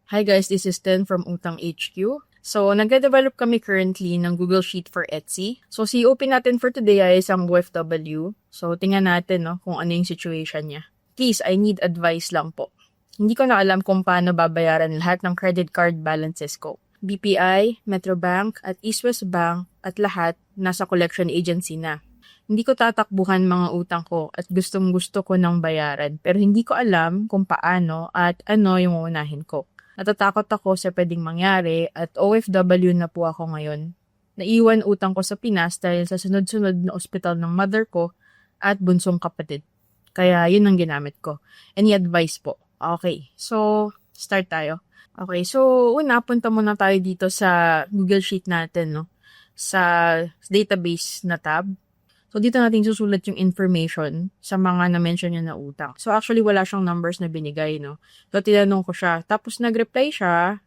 Hi guys, this is Ten from Utang HQ. So, nagde-develop kami currently ng Google Sheet for Etsy. So, open natin for today ay isang OFW. So, tingnan natin kung ano yung situation niya. Please, I need advice lang po. Hindi ko na alam kung paano babayaran lahat ng credit card balances ko. BPI, Metrobank, at East West Bank at lahat nasa collection agency na. Hindi ko tatakbuhan mga utang ko at gustong-gusto ko ng bayaran pero hindi ko alam kung paano at ano yung uunahin ko. Natatakot ako sa pwedeng mangyari at OFW na po ako ngayon. Naiwan utang ko sa Pinas dahil sa sunod-sunod na ospital ng mother ko at bunsong kapatid. Kaya yun ang ginamit ko. Any advice po? Okay, so start tayo. Okay, so una punta muna tayo dito sa Google Sheet natin, sa database na tab. So, dito natin susulat yung information sa mga na-mention niya na utang. So, actually, wala siyang numbers na binigay, So, tinanong ko siya. Tapos, nag-reply siya.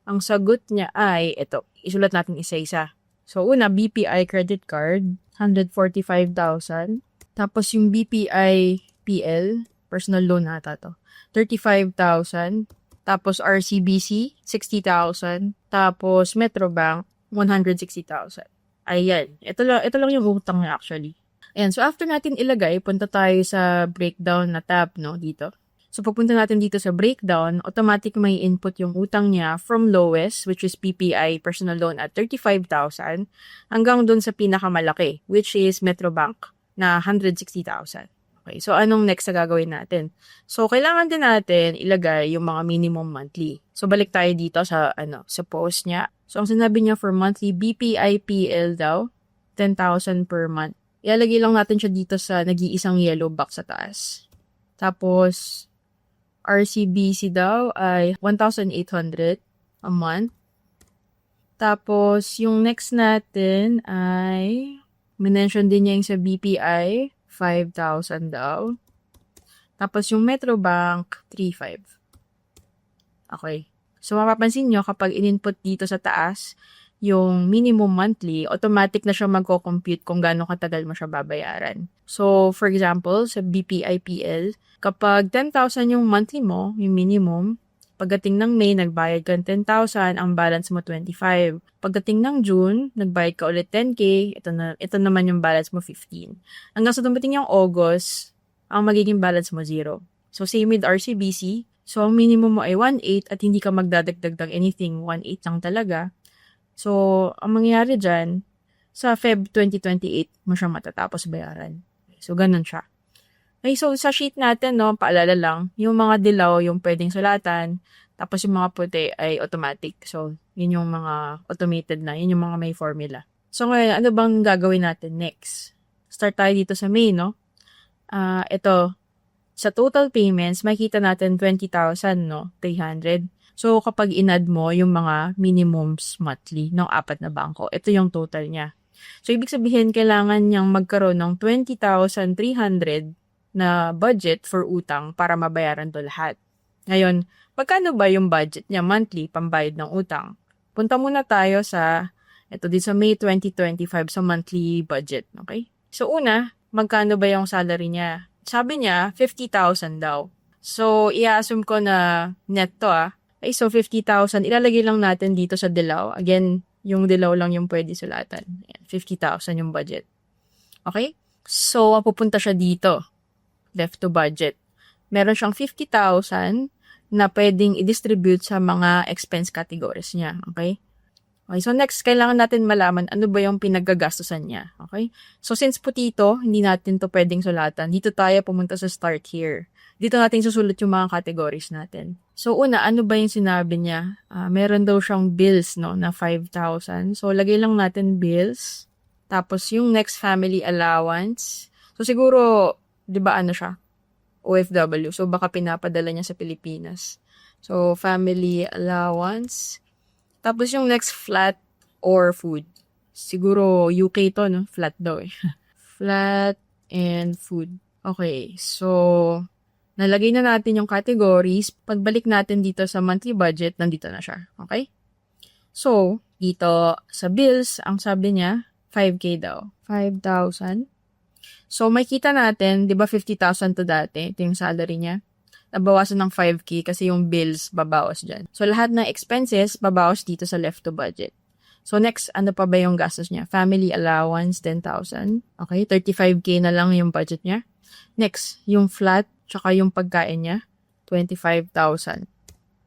Ang sagot niya ay, ito. Isulat natin isa-isa. So, una, BPI credit card, 145,000. Tapos, yung BPI PL, personal loan nata to, 35,000. Tapos, RCBC, 60,000. Tapos, Metrobank, 160,000. Ayan. Ito lang yung utang niya actually. Ayan. So, after natin ilagay, punta tayo sa breakdown na tab, dito. So, pagpunta natin dito sa breakdown, automatic may input yung utang niya from lowest, which is PPI personal loan at 35,000, hanggang dun sa pinakamalaki, which is Metrobank na 160,000. Okay. So, anong next na gagawin natin? So, kailangan din natin ilagay yung mga minimum monthly. So, balik tayo dito sa post niya. So, ang sinabi niya for monthly, BPI-PL daw, 10,000 per month. Ilalagay lang natin siya dito sa nag-iisang yellow box sa taas. Tapos, RCBC daw ay 1,800 a month. Tapos, yung next natin ay, minention din niya yung sa BPI, 5,000 daw. Tapos, yung Metrobank, 3,500. Okay. So, mapapansin nyo, kapag in-input dito sa taas, yung minimum monthly, automatic na siya magko-compute kung gaano katagal mo siya babayaran. So, for example, sa BPI-PL, kapag 10,000 yung monthly mo, yung minimum, pagdating ng May, nagbayad ka ng 10,000, ang balance mo 25. Pagdating ng June, nagbayad ka ulit 10K, ito naman yung balance mo 15. Hanggang sa dumating yung August, ang magiging balance mo 0. So, same with RCBC. So, ang minimum mo ay 1.8 at hindi ka magdadagdag ng anything. 1.8 lang talaga. So, ang mangyayari dyan, sa Feb 2028 mo siya matatapos bayaran. So, ganun siya. Okay, so sa sheet natin, paalala lang, yung mga dilaw, yung pwedeng sulatan, tapos yung mga puti ay automatic. So, yun yung mga automated na, yun yung mga may formula. So, ngayon, ano bang gagawin natin next? Start tayo dito sa May, ito, sa total payments, makikita natin 20,000, 300. So, kapag in-add mo yung mga minimums monthly ng 4 na bangko, ito yung total niya. So, ibig sabihin, kailangan niyang magkaroon ng 20,300 na budget for utang para mabayaran to lahat. Ngayon, magkano ba yung budget niya monthly pambayad ng utang? Punta muna tayo sa, ito din sa May 2025 sa monthly budget. Okay? So, una, magkano ba yung salary niya? Sabi niya, 50,000 daw. So, i-assume ko na net to Okay, so 50,000. Ilalagay lang natin dito sa dilaw. Again, yung dilaw lang yung pwede sulatan. 50,000 yung budget. Okay? So, pupunta siya dito. Left to budget. Meron siyang 50,000 na pwedeng i-distribute sa mga expense categories niya. Okay? Okay, so next, kailangan natin malaman ano ba yung pinaggagastusan niya. Okay? So since putito, hindi natin to pwedeng sulatan. Dito tayo pumunta sa start here. Dito natin susulat yung mga categories natin. So una, ano ba yung sinabi niya? Meron daw siyang bills, na 5,000. So lagay lang natin bills. Tapos yung next, family allowance. So siguro, di ba siya? OFW. So baka pinapadala niya sa Pilipinas. So family allowance. Tapos yung next, flat or food. Siguro UK to, Flat daw eh. Flat and food. Okay, so nalagay na natin yung categories. Pagbalik natin dito sa monthly budget, nandito na siya. Okay? So, dito sa bills, ang sabi niya, 5K daw. 5,000. So, makita natin, di ba 50,000 to dati? Ito yung salary niya. nabawasan ng 5K kasi yung bills babawas dyan. So, lahat ng expenses babawas dito sa left to budget. So, next, ano pa ba yung gastos niya? Family allowance, 10,000. Okay, 35K na lang yung budget niya. Next, yung flat, tsaka yung pagkain niya, 25,000.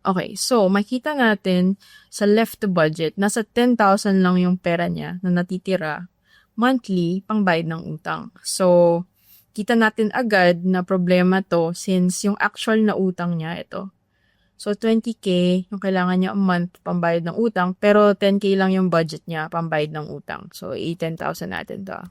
Okay, so makita natin sa left to budget, nasa 10,000 lang yung pera niya na natitira monthly pangbayad ng utang. So, kita natin agad na problema to since yung actual na utang niya ito. So, 20K yung kailangan niya a month pambayad ng utang, pero 10K lang yung budget niya pambayad ng utang. So, 10,000 natin to.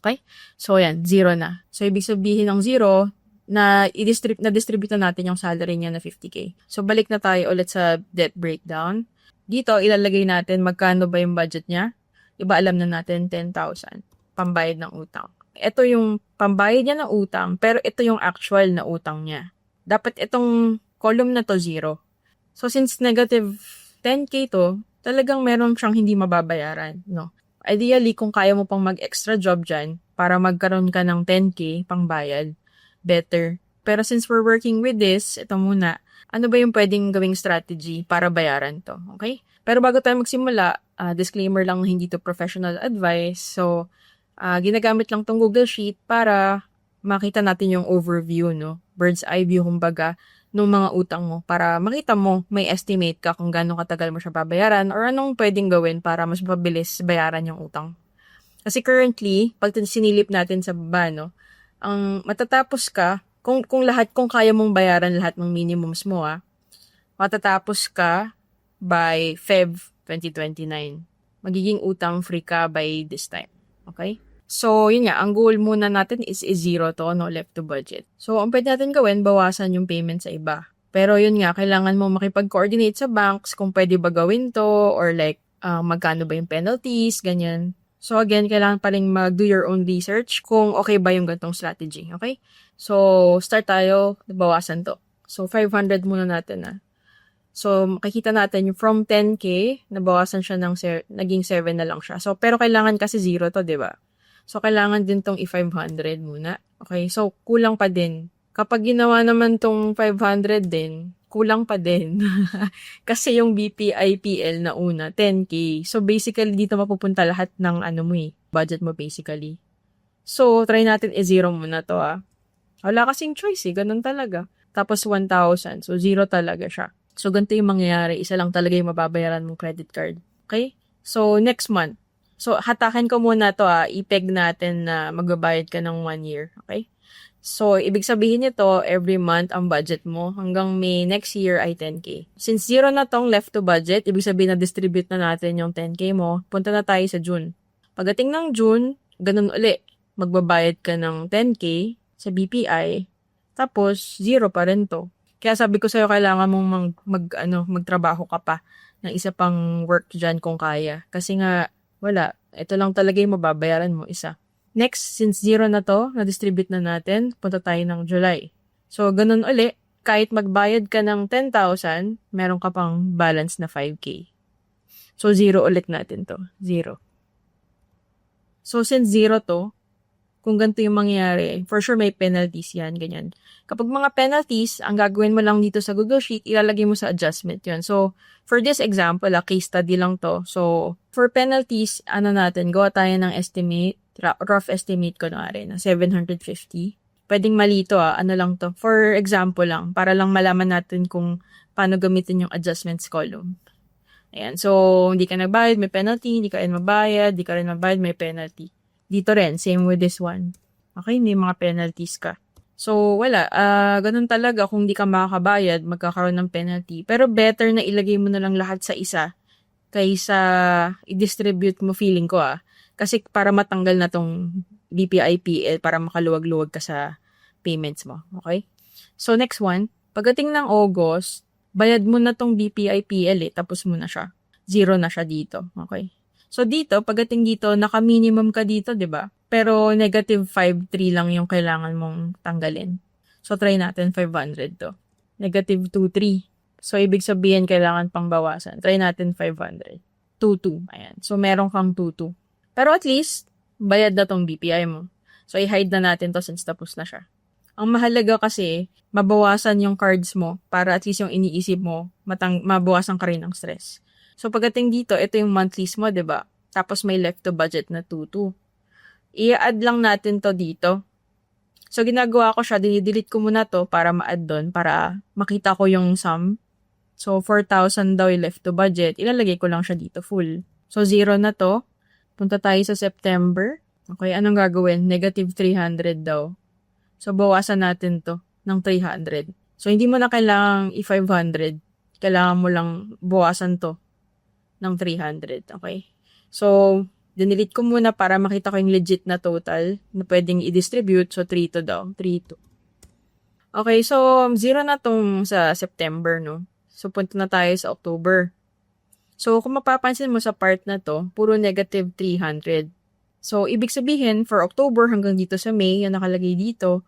Okay? So, yan, zero na. So, ibig sabihin ng zero, na distribute na natin yung salary niya na 50K. So, balik na tayo ulit sa debt breakdown. Dito, ilalagay natin magkano ba yung budget niya. Diba, alam na natin 10,000 pambayad ng utang. Ito yung pambayad niya ng utang, pero ito yung actual na utang niya. Dapat itong column na to zero. So, since negative 10K to, talagang meron siyang hindi mababayaran, no? Ideally, kung kaya mo pang mag-extra job dyan para magkaroon ka ng 10K pangbayad, better. Pero since we're working with this, ito muna, ano ba yung pwedeng gawing strategy para bayaran to? Okay? Pero bago tayo magsimula, disclaimer lang, hindi to professional advice. So, ginagamit lang tong Google Sheet para makita natin yung overview, no? Bird's eye view, kumbaga, ng mga utang mo para makita mo, may estimate ka kung gaano katagal mo siya babayaran or anong pwedeng gawin para mas mabilis bayaran yung utang. Kasi currently, pag sinilip natin sa baba, no, ang matatapos ka, kung kaya mong bayaran lahat ng minimums mo, matatapos ka by Feb 2029. Magiging utang free ka by this time. Okay? So, yun nga, ang goal muna natin is zero to, no, left to budget. So, ang pwede natin gawin, bawasan yung payment sa iba. Pero yun nga, kailangan mo makipag-coordinate sa banks kung pwede ba gawin to or like, magkano ba yung penalties, ganyan. So again, kailangan pa rin mag-do your own research kung okay ba yung gantong strategy, okay? So, start tayo, bawasan to. So, 500 muna natin, So, makikita natin yung from 10K, nabawasan siya ng naging 7 na lang siya. So, pero kailangan kasi 0 to, di ba? So, kailangan din tong i-500 muna. Okay, so, kulang pa din. Kapag ginawa naman tong 500 din, kulang pa din. Kasi yung BPIPL na una, 10K. So, basically, dito mapupunta lahat ng budget mo basically. So, try natin i-zero muna to, Wala kasing choice, ganun talaga. Tapos, 1,000. So, 0 talaga siya. So, ganito yung mangyayari. Isa lang talaga yung mababayaran mong credit card. Okay? So, next month. So, hatakin ko muna to, I-peg natin na magbabayad ka ng 1 year. Okay? So, ibig sabihin nito, every month ang budget mo hanggang May next year ay 10K. Since 0 na tong left to budget, ibig sabihin na distribute na natin yung 10K mo, punta na tayo sa June. Pagdating ng June, ganun uli. Magbabayad ka ng 10K sa BPI, tapos 0 pa rin to. Kaya sabi ko sa'yo, kailangan mong magtrabaho ka pa ng isa pang work dyan kung kaya. Kasi nga, wala. Ito lang talaga yung mababayaran mo, isa. Next, since 0 na to, na-distribute na natin, punta tayo ng July. So, ganun uli, kahit magbayad ka ng 10,000, meron ka pang balance na 5K. So, 0 ulit natin to. 0. So, since 0 to, kung ganito yung mangyayari, for sure may penalties yan, ganyan. Kapag mga penalties, ang gagawin mo lang dito sa Google Sheet, ilalagay mo sa adjustment yun. So, for this example, case study lang to. So, for penalties, gawa tayo ng estimate, rough estimate ko na rin, na 750. Pwedeng mali to, lang to. For example lang, para lang malaman natin kung paano gamitin yung adjustments column. Ayan, so, hindi ka nagbayad, may penalty, hindi ka rin mabayad, may penalty. Dito rin, same with this one. Okay, may mga penalties ka. So, wala. Ganun talaga, kung di ka makakabayad, magkakaroon ng penalty. Pero better na ilagay mo na lang lahat sa isa kaysa i-distribute mo, feeling ko, Kasi para matanggal na tong BPIPL, para makaluwag-luwag ka sa payments mo. Okay? So, next one. Pagdating ng August, bayad mo na tong BPIPL tapos mo na siya. 0 na siya dito. Okay? So, dito, pagdating dito, naka-minimum ka dito, di ba? Pero negative 5.3 lang yung kailangan mong tanggalin. So, try natin 500 to. Negative 2.3. So, ibig sabihin, kailangan pang bawasan. Try natin 500. 2.2. Ayan. So, meron kang 2.2. Pero at least, bayad na tong BPI mo. So, i-hide na natin to since tapos na siya. Ang mahalaga kasi, mabawasan yung cards mo para at least yung iniisip mo, mabawasan ka rin ng stress. So, pagdating dito, ito yung monthlies mo, 'di ba? Tapos may left to budget na 2,2. I-add lang natin to dito. So, ginagawa ko siya, dinidelete ko muna to para ma-add doon, para makita ko yung sum. So, 4,000 daw yung left to budget. Ilalagay ko lang siya dito full. So, 0 na to. Punta tayo sa September. Okay, anong gagawin? Negative 300 daw. So, bawasan natin to ng 300. So, hindi mo na kailangang i-500. Kailangan mo lang bawasan to ng 300. Okay? So, dinilit ko muna para makita ko yung legit na total na pwedeng i-distribute. So, 3 to daw. 3 to. Okay, so, 0 na tong sa September, no? So, punta na tayo sa October. So, kung mapapansin mo sa part na to, puro negative 300. So, ibig sabihin, for October hanggang dito sa May, yung nakalagay dito,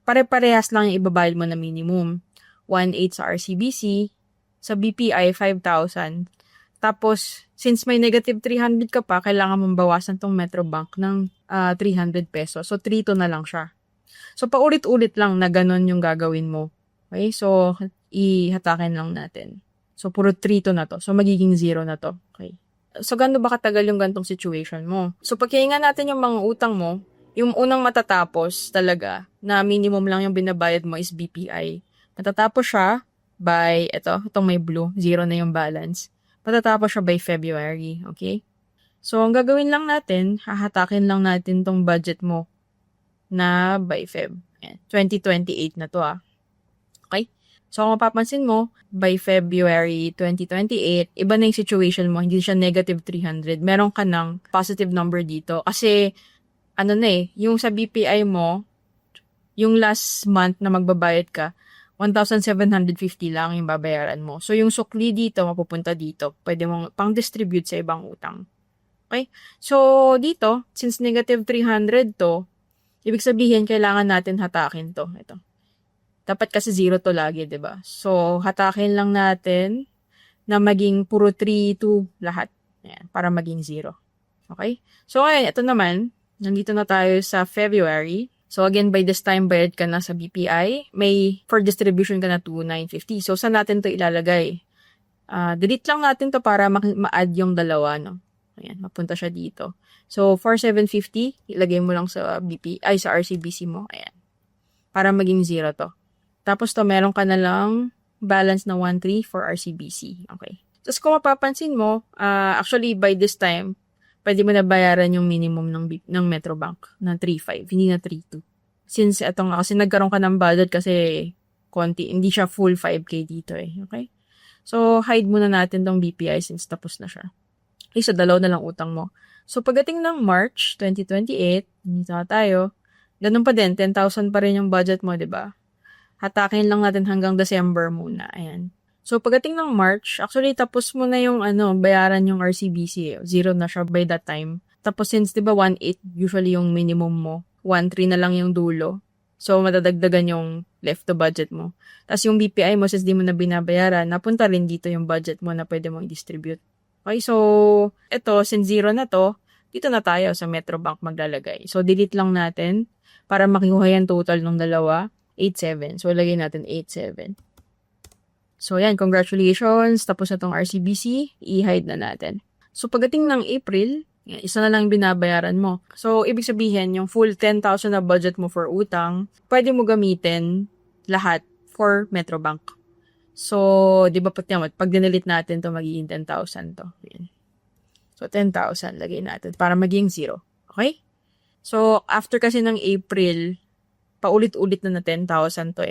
pare-parehas lang yung ibabayad mo na minimum. 1,800 sa RCBC, sa BPI, 5,000. Tapos, since may negative 300 ka pa, kailangan mong bawasan tong Metrobank ng 300 pesos. So, 3 to na lang siya. So, paulit-ulit lang na ganun yung gagawin mo. Okay? So, ihatakin lang natin. So, puro 3 to na to. So, magiging 0 na to. Okay? So, gano'n ba katagal yung gantong situation mo? So, pagkahinga natin yung mga utang mo, yung unang matatapos talaga, na minimum lang yung binabayad mo is BPI. Matatapos siya by, itong may blue, 0 na yung balance. Matatapos siya by February, okay? So, ang gagawin lang natin, hahatakin lang natin tong budget mo na by Feb. Ayan, 2028 na to Okay? So, kung mapapansin mo, by February 2028, iba na yung situation mo, hindi siya negative 300. Meron ka ng positive number dito. Kasi, yung sa BPI mo, yung last month na magbabayad ka, 1,750 lang yung babayaran mo. So, yung sukli dito, mapupunta dito. Pwede mong pang-distribute sa ibang utang. Okay? So, dito, since negative 300 to, ibig sabihin, kailangan natin hatakin to. Ito. Dapat kasi 0 to lagi, 'di ba? So, hatakin lang natin na maging puro 3, 2 lahat. Ayan, para maging 0. Okay? So, ngayon, ito naman, nandito na tayo sa February. So, again, by this time, bayad ka na sa BPI. May for distribution ka na 2,950. So, saan natin to ilalagay? Delete lang natin to para ma-add yung dalawa, no? Ayan, mapunta siya dito. So, 4,750, ilagay mo lang sa sa RCBC mo. Ayan. Para maging 0 to. Tapos to, meron ka na lang balance na 1,300 for RCBC. Okay. Tapos kung mapapansin mo, actually by this time, pwede mo na bayaran yung minimum ng Metrobank na 3,500, hindi na 3,200. Since kasi nagkaroon ka ng budget kasi konti, hindi siya full 5K dito Okay. So, hide muna natin tong BPI since tapos na siya. Okay, so dalaw na lang utang mo. So, pagdating ng March 2028, dito na tayo, ganun pa din, 10,000 pa rin yung budget mo, di ba? Hatakin lang natin hanggang December muna. Ayan. So, pagdating ng March, actually, tapos mo na yung, bayaran yung RCBC. 0 na siya by that time. Tapos, since, di ba, 1,800 usually yung minimum mo. 1,300 na lang yung dulo. So, matadagdagan yung left to budget mo. Tapos, yung BPI mo, since di mo na binabayaran, napunta rin dito yung budget mo na pwede mong i-distribute. Okay, so, ito, since 0 na to, dito na tayo sa Metrobank maglalagay. So, delete lang natin para makuha yan total ng dalawa. 8,700. So, lagay natin 8,700. So, yan. Congratulations. Tapos na tong RCBC. I-hide na natin. So, pagdating ng April, yan, isa na lang binabayaran mo. So, ibig sabihin, yung full 10,000 na budget mo for utang, pwede mo gamitin lahat for Metrobank. So, di ba pag dinelete natin to magiging 10,000 to. Yan. So, 10,000 lagay natin para maging 0. Okay? So, after kasi ng April, paulit-ulit na 10,000 to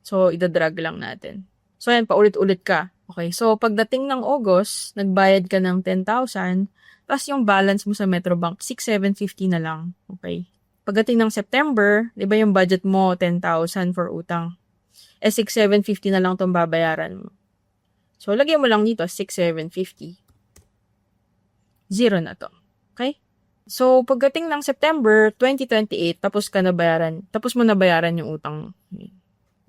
So, idadrag lang natin. So, yan, paulit-ulit ka. Okay, so, pagdating ng August, nagbayad ka ng 10,000, tapos yung balance mo sa Metrobank, 6,750 na lang. Okay. Pagdating ng September, di ba yung budget mo, 10,000 for utang. 6,750 na lang itong babayaran mo. So, lagyan mo lang dito, 6,750. 0 na to. Okay? So, pagdating ng September 2028, tapos mo na bayaran yung utang.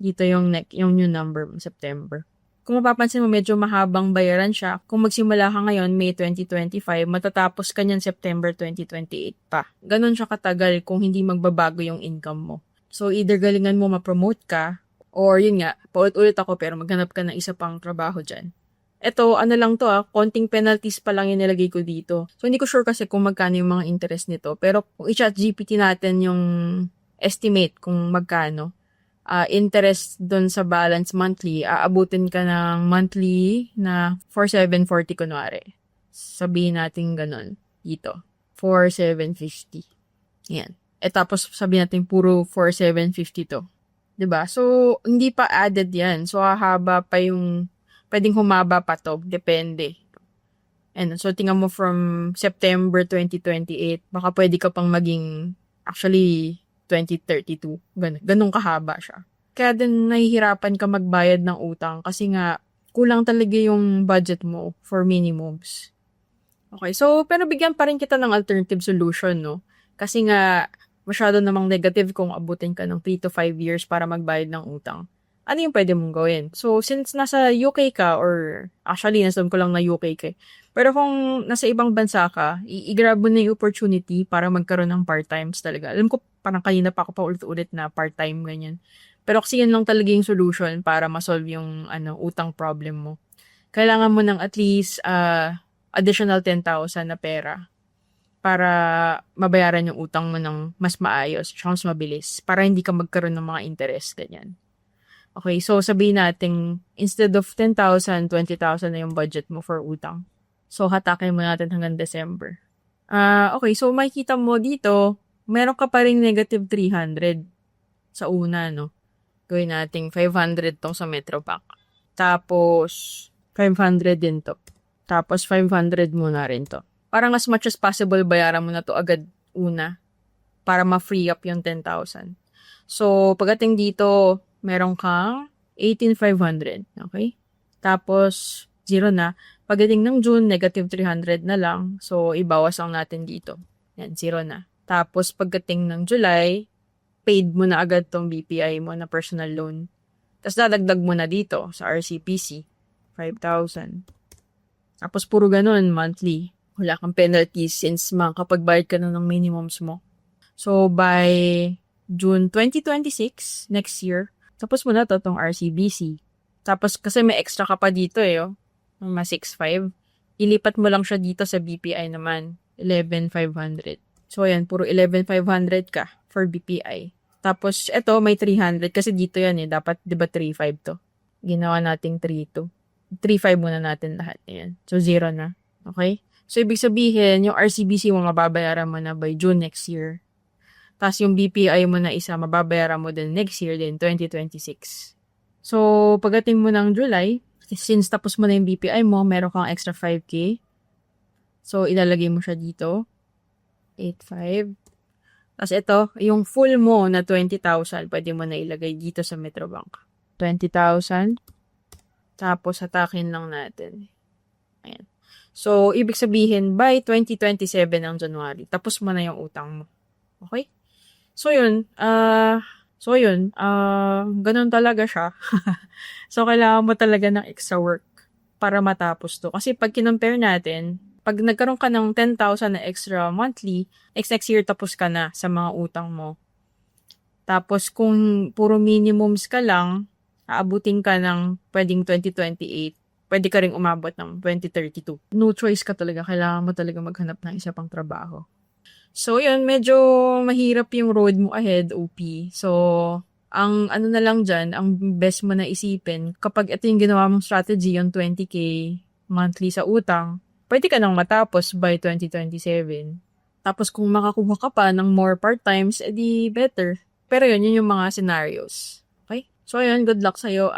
Dito yung new number mo, September. Kung mapapansin mo, medyo mahabang bayaran siya. Kung magsimula ka ngayon, May 2025, matatapos ka niyan September 2028 pa. Ganon siya katagal kung hindi magbabago yung income mo. So, either galingan mo ma-promote ka, or yun nga, paulit-ulit ako pero maghanap ka ng isa pang trabaho dyan. Ito, ano lang to konting penalties pa lang yung nilagay ko dito. So, hindi ko sure kasi kung magkano yung mga interest nito. Pero kung i-chat GPT natin yung estimate kung magkano, interest dun sa balance monthly, aabutin ka ng monthly na 4,740 kunwari. Sabihin natin ganun dito. 4,750. Yan. Tapos sabihin natin puro 4,750 to. 'Di ba? So, hindi pa added yan. So, hahaba pa yung, pwedeng humaba pa to. Depende. And so, tingnan mo from September 2028, baka pwede ka pang maging, actually, 2032. Ganun kahaba siya. Kaya din nahihirapan ka magbayad ng utang kasi nga, kulang talaga yung budget mo for minimums. Okay, so, pero bigyan pa rin kita ng alternative solution, no? Kasi nga, masyado namang negative kung abutin ka ng 3 to 5 years para magbayad ng utang. Ano yung pwede mong gawin? So, since nasa UK ka, or actually, nasabi ko lang na UK ka, pero kung nasa ibang bansa ka, i-grab mo na yung opportunity para magkaroon ng part-times talaga. Alam ko, parang kanina pa ako pa ulit-ulit na part-time, ganyan. Pero kasi yun lang talaga yung solution para ma-solve yung utang problem mo. Kailangan mo ng at least additional 10,000 na pera para mabayaran yung utang mo ng mas maayos, tsaka mas mabilis, para hindi ka magkaroon ng mga interest, ganyan. Okay, so sabihin natin, instead of 10,000, 20,000 na yung budget mo for utang. So, hatakin mo natin hanggang December. Okay, so makikita mo dito, meron ka pa rin negative 300 sa una, no? Gawin natin 500 tong sa Metropack. Tapos, 500 din to. Tapos, 500 muna rin to. Parang as much as possible, bayaran mo na to agad una para ma-free up yung 10,000. So, pagdating dito, meron kang 18,500. Okay? Tapos, 0 na. Pagdating ng June, negative 300 na lang. So, ibawas lang natin dito. Yan, 0 na. Tapos, pagdating ng July, paid mo na agad tong BPI mo na personal loan. Tapos, dadagdag mo na dito sa RCPC, 5,000. Tapos, puro ganun, monthly. Wala kang penalties since makakapagbayad ka na ng minimums mo. So, by June 2026, next year, tapos mo na to tong RCBC. Tapos, kasi may extra ka pa dito mga 6,500. Ilipat mo lang siya dito sa BPI naman, 11,500. So, ayan, puro 11,500 ka for BPI. Tapos, eto, may 300 kasi dito yan dapat, di ba, 3,500 to. Ginawa nating 3,200. 3,500 muna natin lahat. Ayan. So, 0 na. Okay? So, ibig sabihin, yung RCBC mo mababayaran mo na by June next year. Tapos yung BPI mo na isa, mababayaran mo din next year din, 2026. So, pagdating mo ng July, since tapos mo na yung BPI mo, meron kang extra 5K. So, ilalagay mo siya dito. 8,500. Tapos ito, yung full mo na 20,000, pwede mo na ilagay dito sa Metrobank. 20,000. Tapos, hatakin lang natin. Ayan. So, ibig sabihin, by 2027 ng January, tapos mo na yung utang mo. Okay? So, yun. Ganun talaga siya. So, kailangan mo talaga ng extra work para matapos to. Kasi pag kinompare natin, pag nagkaroon ka ng 10,000 na extra monthly, next year tapos ka na sa mga utang mo. Tapos, kung puro minimums ka lang, aabutin ka ng pwedeng 2028, pwede ka ring umabot ng 2032. No choice ka talaga. Kailangan mo talaga maghanap ng isa pang trabaho. So, yun. Medyo mahirap yung road mo ahead, OP. So, ang ano na lang dyan, ang best mo na isipin, kapag ito yung ginawa mong strategy, yung 20K monthly sa utang, pwede ka nang matapos by 2027. Tapos, kung makakuha ka pa ng more part-times, edi better. Pero yun yung mga scenarios. Okay? So, yun. Good luck sa'yo.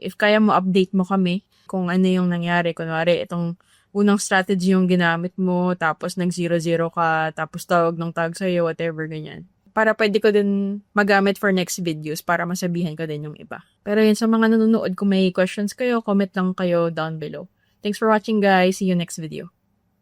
If kaya mo, update mo kami kung ano yung nangyari. Kunwari, itong unang strategy yung ginamit mo, tapos nag-0-0 ka, tapos tawag ng tag sa'yo, whatever, ganyan. Para pwede ko din magamit for next videos para masabihan ko din yung iba. Pero yun, sa mga nanonood, kung may questions kayo, comment lang kayo down below. Thanks for watching, guys. See you next video.